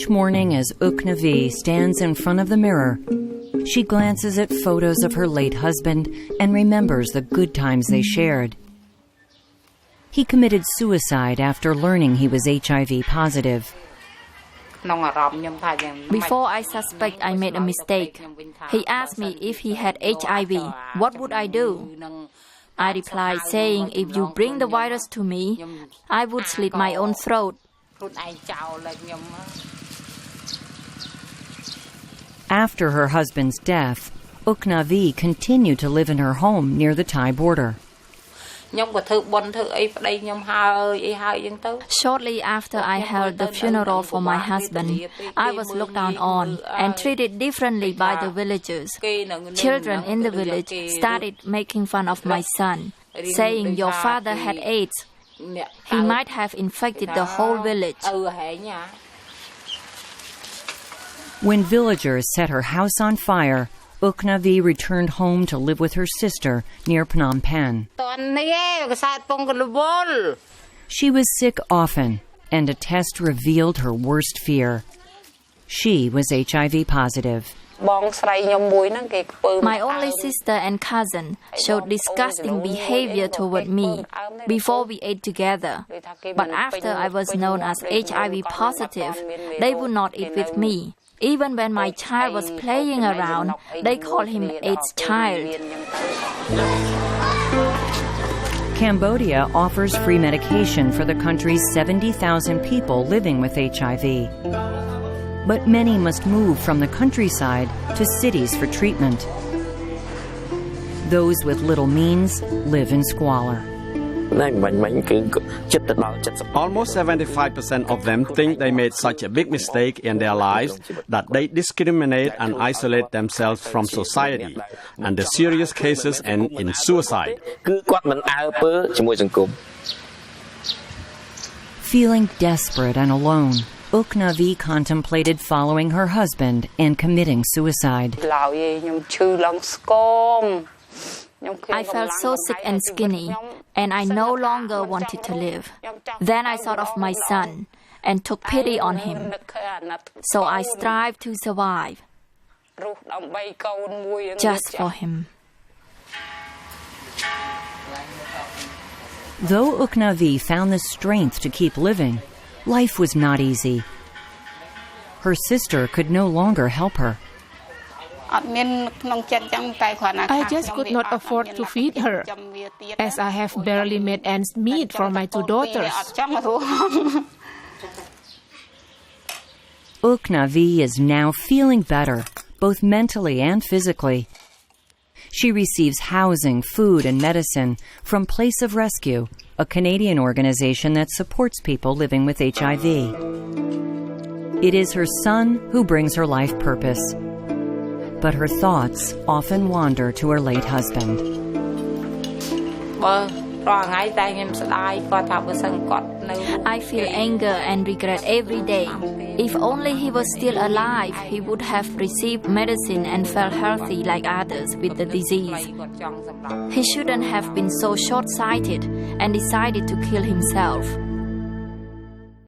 Each morning as Uknavi stands in front of the mirror, she glances at photos of her late husband and remembers the good times they shared. He committed suicide after learning he was HIV positive. Before I suspect I made a mistake, he asked me if he had HIV, what would I do? I replied saying if you bring the virus to me, I would slit my own throat. After her husband's death, Uknavi continued to live in her home near the Thai border. Shortly after I held the funeral for my husband, I was looked down on and treated differently by the villagers. Children in the village started making fun of my son, saying your father had AIDS. He might have infected the whole village. When villagers set her house on fire, Uknavi returned home to live with her sister near Phnom Penh. She was sick often, and a test revealed her worst fear. She was HIV positive. My only sister and cousin showed disgusting behavior toward me before we ate together. But after I was known as HIV positive, they would not eat with me. Even when my child was playing around, they called him AIDS child. Cambodia offers free medication for the country's 70,000 people living with HIV. But many must move from the countryside to cities for treatment. Those with little means live in squalor. Almost 75% of them think they made such a big mistake in their lives that they discriminate and isolate themselves from society, and the serious cases end in suicide. Feeling desperate and alone, Uknavi contemplated following her husband and committing suicide. I felt so sick and skinny, and I no longer wanted to live. Then I thought of my son and took pity on him. So I strived to survive, just for him. Though Uknavi found the strength to keep living, life was not easy. Her sister could no longer help her. I just could not afford to feed her, as I have barely made ends meet for my two daughters. Uknavi is now feeling better, both mentally and physically. She receives housing, food, and medicine from Place of Rescue, a Canadian organization that supports people living with HIV. It is her son who brings her life purpose. But her thoughts often wander to her late husband. I feel anger and regret every day. If only he was still alive, he would have received medicine and felt healthy like others with the disease. He shouldn't have been so short-sighted and decided to kill himself.